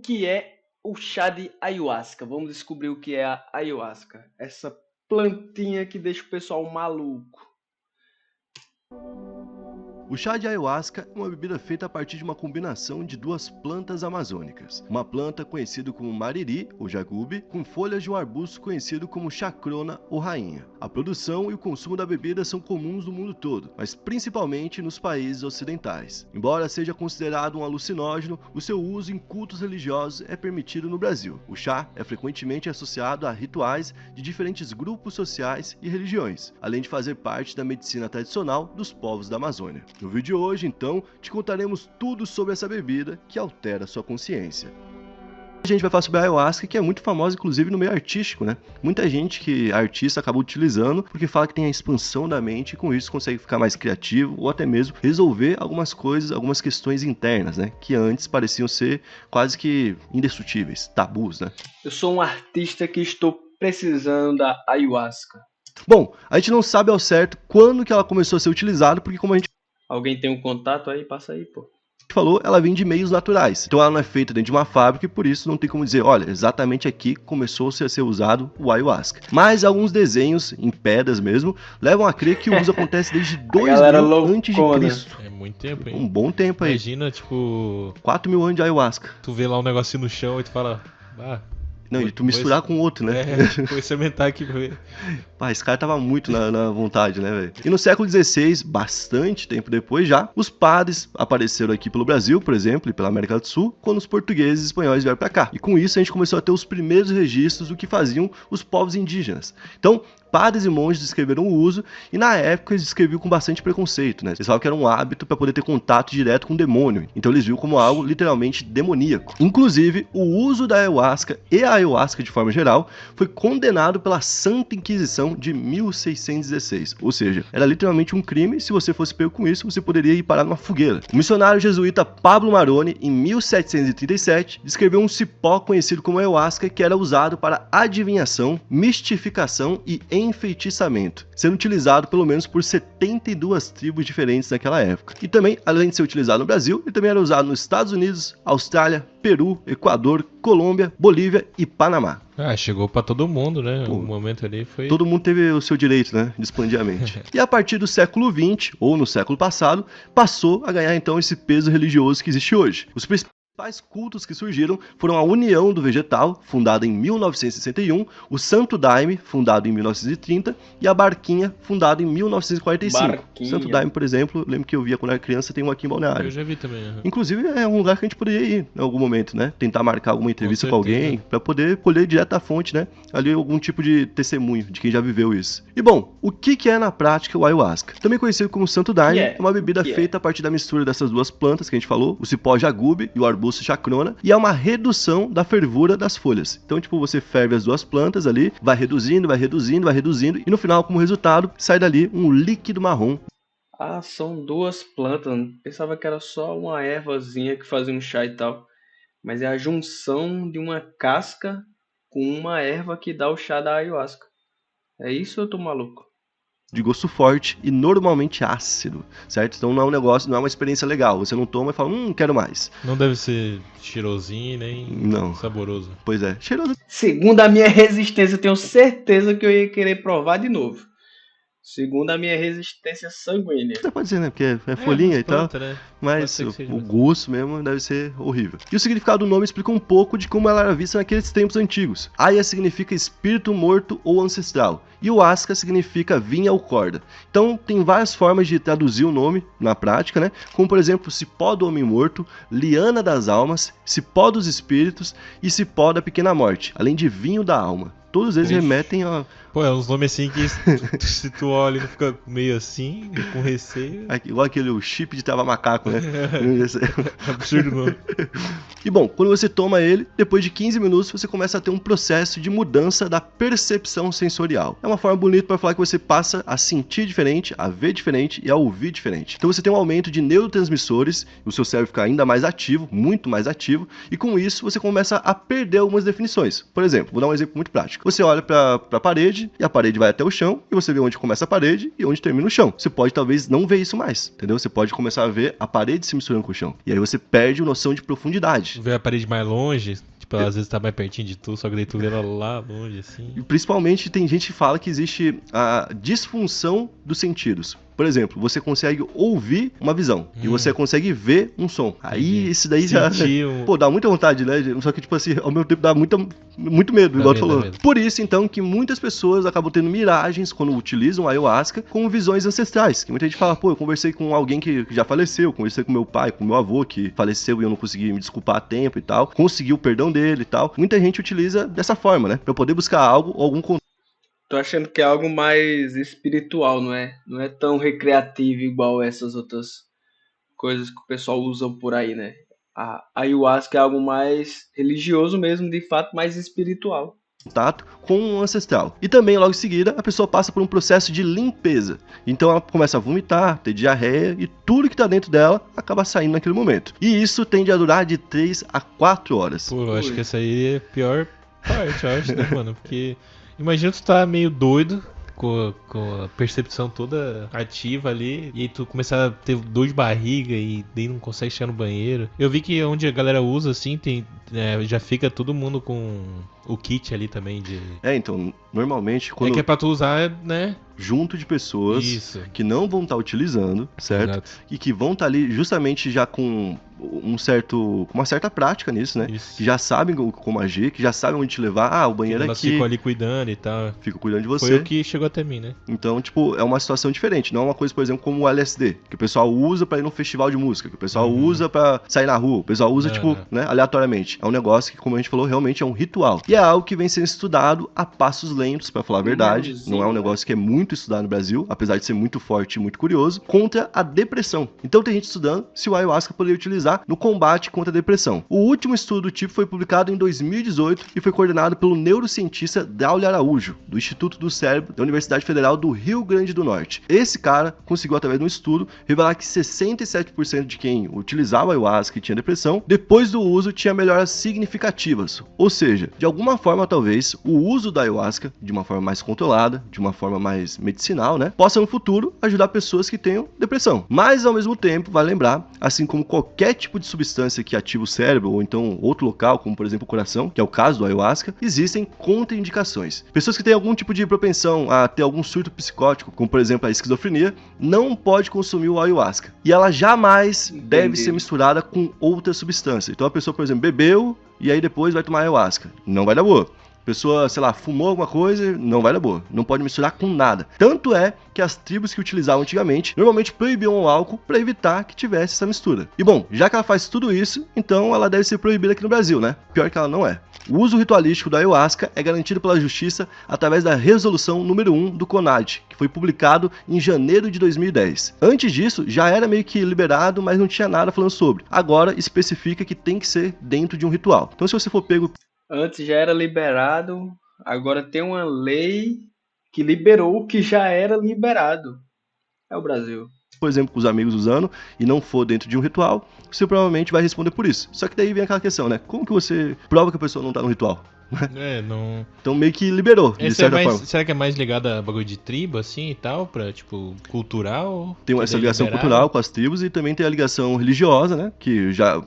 que é o chá de ayahuasca? Vamos descobrir o que é a ayahuasca. Essa plantinha que deixa o pessoal maluco. O chá de ayahuasca é uma bebida feita a partir de uma combinação de duas plantas amazônicas. Uma planta conhecida como mariri, ou jagube, com folhas de um arbusto conhecido como chacrona ou rainha. A produção e o consumo da bebida são comuns no mundo todo, mas principalmente nos países ocidentais. Embora seja considerado um alucinógeno, o seu uso em cultos religiosos é permitido no Brasil. O chá é frequentemente associado a rituais de diferentes grupos sociais e religiões, além de fazer parte da medicina tradicional dos povos da Amazônia. No vídeo de hoje, então, te contaremos tudo sobre essa bebida que altera sua consciência. A gente vai falar sobre a ayahuasca, que é muito famosa, inclusive, no meio artístico, né? Muita gente que é artista acaba utilizando porque fala que tem a expansão da mente e com isso consegue ficar mais criativo ou até mesmo resolver algumas coisas, algumas questões internas, né? Que antes pareciam ser quase que indestrutíveis, tabus, né? Eu sou um artista que estou precisando da ayahuasca. Bom, a gente não sabe ao certo quando que ela começou a ser utilizada, porque como a gente Alguém tem um contato aí? Passa aí, pô. falou, ela vem de meios naturais. Então ela não é feita dentro de uma fábrica e por isso não tem como dizer, olha, exatamente aqui começou a ser usado o ayahuasca. Mas alguns desenhos, em pedras mesmo, levam a crer que o uso acontece desde 2000 antes de Cristo. É muito tempo, hein? Um bom tempo aí. Imagina, tipo... 4.000 anos de ayahuasca. Tu vê lá um negocinho no chão e tu fala... Ah, não, e tu misturar com outro, né? Vou experimentar aqui pra ver. Pá, esse cara tava muito na vontade, né, velho? E no século XVI, bastante tempo depois já, os padres apareceram aqui pelo Brasil, por exemplo, e pela América do Sul, quando os portugueses e espanhóis vieram pra cá. E com isso a gente começou a ter os primeiros registros do que faziam os povos indígenas. Então, padres e monges descreveram o uso e na época eles descreviam com bastante preconceito, né? Eles falavam que era um hábito para poder ter contato direto com o demônio. Então eles viam como algo literalmente demoníaco. Inclusive, o uso da ayahuasca e a ayahuasca de forma geral foi condenado pela Santa Inquisição de 1616. Ou seja, era literalmente um crime e se você fosse pego com isso, você poderia ir parar numa fogueira. O missionário jesuíta Pablo Maroni, em 1737, descreveu um cipó conhecido como ayahuasca que era usado para adivinhação, mistificação e enfeitiçamento, sendo utilizado pelo menos por 72 tribos diferentes naquela época. E também, além de ser utilizado no Brasil, ele também era usado nos Estados Unidos, Austrália, Peru, Equador, Colômbia, Bolívia e Panamá. Ah, chegou pra todo mundo, né? O momento ali foi... Todo mundo teve o seu direito, né, de expandir a mente. E a partir do século XX, ou no século passado, passou a ganhar então esse peso religioso que existe hoje. Os principais cultos que surgiram foram a União do Vegetal, fundada em 1961, o Santo Daime, fundado em 1930, e a Barquinha, fundado em 1945. Barquinha. Santo Daime, por exemplo, lembro que eu via quando era criança, tem um aqui em Balneário. Eu já vi também. Inclusive, é um lugar que a gente poderia ir em algum momento, né? Tentar marcar alguma entrevista com certeza. alguém, para poder colher direto da fonte, né? Ali algum tipo de testemunho de quem já viveu isso. E bom, o que é na prática o ayahuasca? Também conhecido como Santo Daime, é uma bebida feita a partir da mistura dessas duas plantas que a gente falou, o cipó jagube e o arbusto chacrona, e é uma redução da fervura das folhas. Então, tipo, você ferve as duas plantas ali, vai reduzindo, e no final, como resultado, sai dali um líquido marrom. Ah, são duas plantas. Pensava que era só uma ervazinha que fazia um chá e tal. Mas é a junção de uma casca com uma erva que dá o chá da ayahuasca. É isso ou eu tô maluco? De gosto forte e normalmente ácido, certo? Então não é um negócio, não é uma experiência legal. Você não toma e fala, quero mais. Não deve ser cheirosinho nem saboroso. Pois é, cheiroso. Segundo a minha resistência, eu tenho certeza que eu ia querer provar de novo. Segundo a minha resistência sanguínea. Pode ser, né? Porque é folhinha e planta, tal. né? Mas o gosto mesmo deve ser horrível. E o significado do nome explica um pouco de como ela era vista naqueles tempos antigos. Aya significa espírito morto ou ancestral. E o asca significa vinha ou corda. Então tem várias formas de traduzir o nome na prática, né? Como por exemplo, cipó do homem morto, liana das almas, cipó dos espíritos e cipó da pequena morte, além de vinho da alma. Todos eles remetem a... Pô, é uns nomes assim que se tu olha e fica meio assim, com receio. Igual aquele chip de trava macaco, né? Absurdo, mano. E bom, quando você toma ele, depois de 15 minutos você começa a ter um processo de mudança da percepção sensorial. É uma forma bonita para falar que você passa a sentir diferente, a ver diferente e a ouvir diferente. Então você tem um aumento de neurotransmissores, o seu cérebro fica ainda mais ativo, muito mais ativo, e com isso você começa a perder algumas definições. Por exemplo, vou dar um exemplo muito prático. Você olha para a parede parede, e a parede vai até o chão, e você vê onde começa a parede e onde termina o chão. Você pode talvez não ver isso mais, entendeu? Você pode começar a ver a parede se misturando com o chão. E aí você perde a noção de profundidade. Ver a parede mais longe, tipo, às vezes tá mais pertinho de tu, só que daí tu vê ela lá longe, assim. E principalmente tem gente que fala que existe a disfunção dos sentidos. Por exemplo, você consegue ouvir uma visão e você consegue ver um som. Aí isso daí já... Pô, dá muita vontade, né? Só que, tipo assim, ao mesmo tempo dá muito medo, igual tu falou. Por isso, então, que muitas pessoas acabam tendo miragens quando utilizam a ayahuasca com visões ancestrais. Que muita gente fala, pô, eu conversei com alguém que já faleceu, conversei com meu pai, com meu avô que faleceu e eu não consegui me desculpar a tempo e tal. Consegui o perdão dele e tal. Muita gente utiliza dessa forma, né? Pra poder buscar algo ou algum contato. Tô achando que é algo mais espiritual, não é? Não é tão recreativo igual essas outras coisas que o pessoal usa por aí, né? A ayahuasca é algo mais religioso mesmo, de fato, mais espiritual. Contato com o ancestral. E também, logo em seguida, a pessoa passa por um processo de limpeza. Então ela começa a vomitar, ter diarreia e tudo que tá dentro dela acaba saindo naquele momento. E isso tende a durar de 3 a 4 horas. Pô, eu acho que essa aí é a pior parte, eu acho, né, mano? Porque imagina tu tá meio doido, com a percepção toda ativa ali, e aí tu começar a ter dor de barriga e daí não consegue chegar no banheiro. Eu vi que onde a galera usa, assim, tem, já fica todo mundo com o kit ali também de... Então, normalmente... quando... É que é pra tu usar, né? Junto de pessoas que não vão estar utilizando, certo? Exato. E que vão estar ali justamente já com uma certa prática nisso, né? Isso. Que já sabem como agir, que já sabem onde te levar. O banheiro aqui. Elas ficam ali cuidando e tal. Ficam cuidando de você. Foi o que chegou até mim, né? Então, tipo, é uma situação diferente. Não é uma coisa, por exemplo, como o LSD, que o pessoal usa pra ir num festival de música, que o pessoal usa pra sair na rua, o pessoal usa, né, aleatoriamente. É um negócio que, como a gente falou, realmente é um ritual. E é algo que vem sendo estudado a passos lentos, pra falar a verdade. Não é um negócio que é muito estudado no Brasil, apesar de ser muito forte e muito curioso, contra a depressão. Então tem gente estudando se o ayahuasca poderia utilizar no combate contra a depressão. O último estudo do tipo foi publicado em 2018 e foi coordenado pelo neurocientista Daulio Araújo, do Instituto do Cérebro da Universidade Federal do Rio Grande do Norte. Esse cara conseguiu, através de um estudo, revelar que 67% de quem utilizava ayahuasca e tinha depressão, depois do uso tinha melhoras significativas. Ou seja, de alguma forma, talvez, o uso da ayahuasca, de uma forma mais controlada, de uma forma mais medicinal, né, possa no futuro ajudar pessoas que tenham depressão. Mas, ao mesmo tempo, vale lembrar, assim como qualquer tipo de substância que ativa o cérebro, ou então outro local, como por exemplo o coração, que é o caso do ayahuasca, existem contraindicações. Pessoas que têm algum tipo de propensão a ter algum surto psicótico, como por exemplo a esquizofrenia, não pode consumir o ayahuasca. E ela jamais deve ser misturada com outra substância. Então a pessoa, por exemplo, bebeu e aí depois vai tomar ayahuasca. Não vai dar boa. Pessoa, sei lá, fumou alguma coisa, não vai dar boa. Não pode misturar com nada. Tanto é que as tribos que utilizavam antigamente normalmente proibiam o álcool para evitar que tivesse essa mistura. E bom, já que ela faz tudo isso, então ela deve ser proibida aqui no Brasil, né? Pior que ela não é. O uso ritualístico da ayahuasca é garantido pela Justiça através da Resolução número 1 do CONAD, que foi publicado em janeiro de 2010. Antes disso, já era meio que liberado, mas não tinha nada falando sobre. Agora, especifica que tem que ser dentro de um ritual. Então, se você for pego... Antes já era liberado, agora tem uma lei que liberou o que já era liberado. É o Brasil. Por exemplo, com os amigos usando e não for dentro de um ritual, você provavelmente vai responder por isso. Só que daí vem aquela questão, né? Como que você prova que a pessoa não tá no ritual? Não... Então meio que liberou, de certa forma. Será que é mais ligado a bagulho de tribo, assim, e tal? Pra, tipo, cultural? Tem essa ligação cultural com as tribos e também tem a ligação religiosa, né? Que já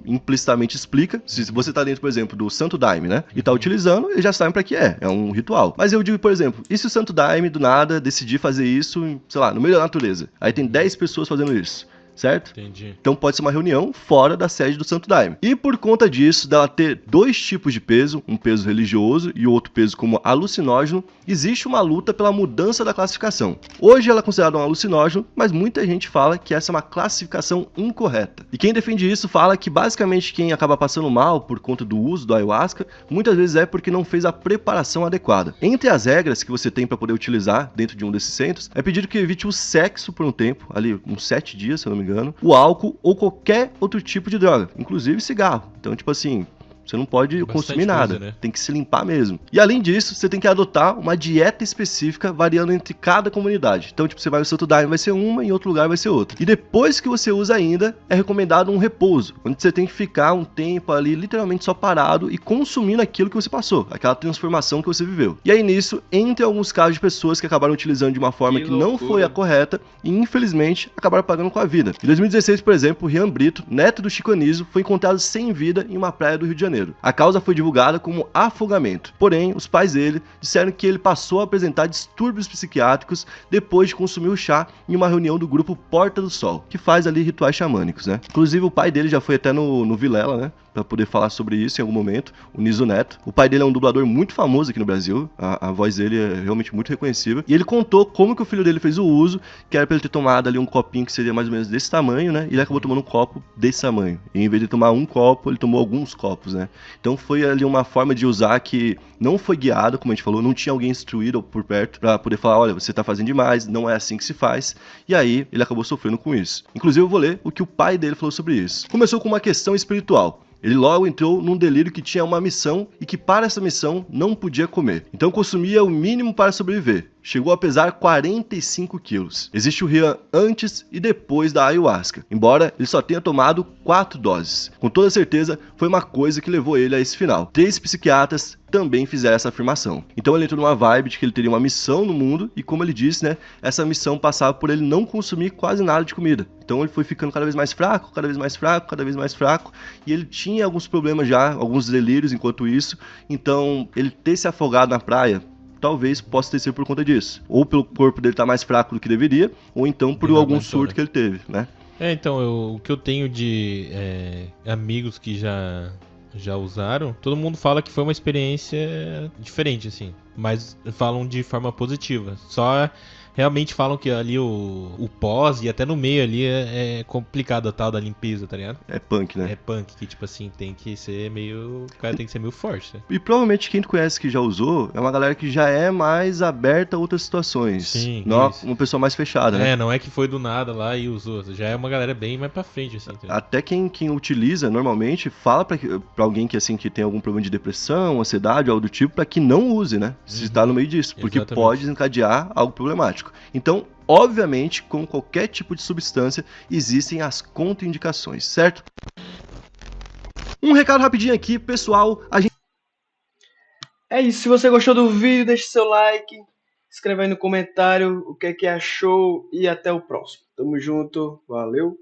implicitamente explica. Se você tá dentro, por exemplo, do Santo Daime, né? E tá utilizando, eles já sabem pra que é um ritual. Mas eu digo, por exemplo, e se o Santo Daime, do nada, decidir fazer isso, sei lá, no meio da natureza? Aí tem 10 pessoas fazendo isso. Certo? Entendi. Então pode ser uma reunião fora da sede do Santo Daime. E por conta disso, dela ter dois tipos de peso, um peso religioso e outro peso como alucinógeno, existe uma luta pela mudança da classificação. Hoje ela é considerada um alucinógeno, mas muita gente fala que essa é uma classificação incorreta. E quem defende isso fala que basicamente quem acaba passando mal por conta do uso do ayahuasca, muitas vezes é porque não fez a preparação adequada. Entre as regras que você tem para poder utilizar dentro de um desses centros, é pedido que evite o sexo por um tempo, ali uns 7 dias, se eu não me engano, o álcool ou qualquer outro tipo de droga, inclusive cigarro. Então, tipo assim, Você não pode Bastante consumir coisa, nada, né? tem que se limpar mesmo. E além disso, você tem que adotar uma dieta específica variando entre cada comunidade. Então, tipo, você vai no Santo Daime vai ser uma, em outro lugar vai ser outra. E depois que você usa ainda, é recomendado um repouso, onde você tem que ficar um tempo ali, literalmente só parado e consumindo aquilo que você passou, aquela transformação que você viveu. E aí nisso, entre alguns casos de pessoas que acabaram utilizando de uma forma que não foi a correta e infelizmente acabaram pagando com a vida. Em 2016, por exemplo, o Rian Brito, neto do Chico Anísio, foi encontrado sem vida em uma praia do Rio de Janeiro. A causa foi divulgada como afogamento. Porém, os pais dele disseram que ele passou a apresentar distúrbios psiquiátricos depois de consumir o chá em uma reunião do grupo Porta do Sol, que faz ali rituais xamânicos, né? Inclusive, o pai dele já foi até no Vilela, né? Pra poder falar sobre isso em algum momento, o Niso Neto. O pai dele é um dublador muito famoso aqui no Brasil, a voz dele é realmente muito reconhecível. E ele contou como que o filho dele fez o uso, que era pra ele ter tomado ali um copinho que seria mais ou menos desse tamanho, né? E ele acabou tomando um copo desse tamanho. E em vez de tomar um copo, ele tomou alguns copos, né? Então foi ali uma forma de usar que não foi guiado, como a gente falou, não tinha alguém instruído por perto pra poder falar, olha, você tá fazendo demais, não é assim que se faz. E aí ele acabou sofrendo com isso. Inclusive eu vou ler o que o pai dele falou sobre isso. Começou com uma questão espiritual. Ele logo entrou num delírio que tinha uma missão e que para essa missão não podia comer. Então consumia o mínimo para sobreviver. Chegou a pesar 45 quilos. Existe o Rian antes e depois da ayahuasca, embora ele só tenha tomado 4 doses. Com toda certeza, foi uma coisa que levou ele a esse final. 3 psiquiatras também fizeram essa afirmação. Então ele entrou numa vibe de que ele teria uma missão no mundo e, como ele disse, né, essa missão passava por ele não consumir quase nada de comida. Então ele foi ficando cada vez mais fraco, cada vez mais fraco, cada vez mais fraco, e ele tinha alguns problemas já, alguns delírios enquanto isso. Então ele ter se afogado na praia talvez possa ter sido por conta disso. Ou pelo corpo dele estar mais fraco do que deveria, ou então por algum surto que ele teve, né? Então, o que eu tenho de amigos que já usaram, todo mundo fala que foi uma experiência diferente, assim. Mas falam de forma positiva. Só realmente falam que ali o pós e até no meio ali é complicado a tal da limpeza, tá ligado? É punk, né? É punk, que tipo assim, tem que ser meio... O cara tem que ser meio forte, né? E provavelmente quem tu conhece que já usou é uma galera que já é mais aberta a outras situações. Sim, não isso. Uma pessoa mais fechada, né? Não é que foi do nada lá e usou. Já é uma galera bem mais pra frente, assim. Entendeu? Até quem utiliza normalmente fala pra alguém que assim que tem algum problema de depressão, ansiedade, algo do tipo, pra que não use, né? Se tá no meio disso, porque Exatamente. pode desencadear algo problemático. Então, obviamente, com qualquer tipo de substância, existem as contraindicações, certo? Um recado rapidinho aqui, pessoal. É isso, se você gostou do vídeo, deixe seu like, escreva aí no comentário o que é que achou e até o próximo. Tamo junto, valeu!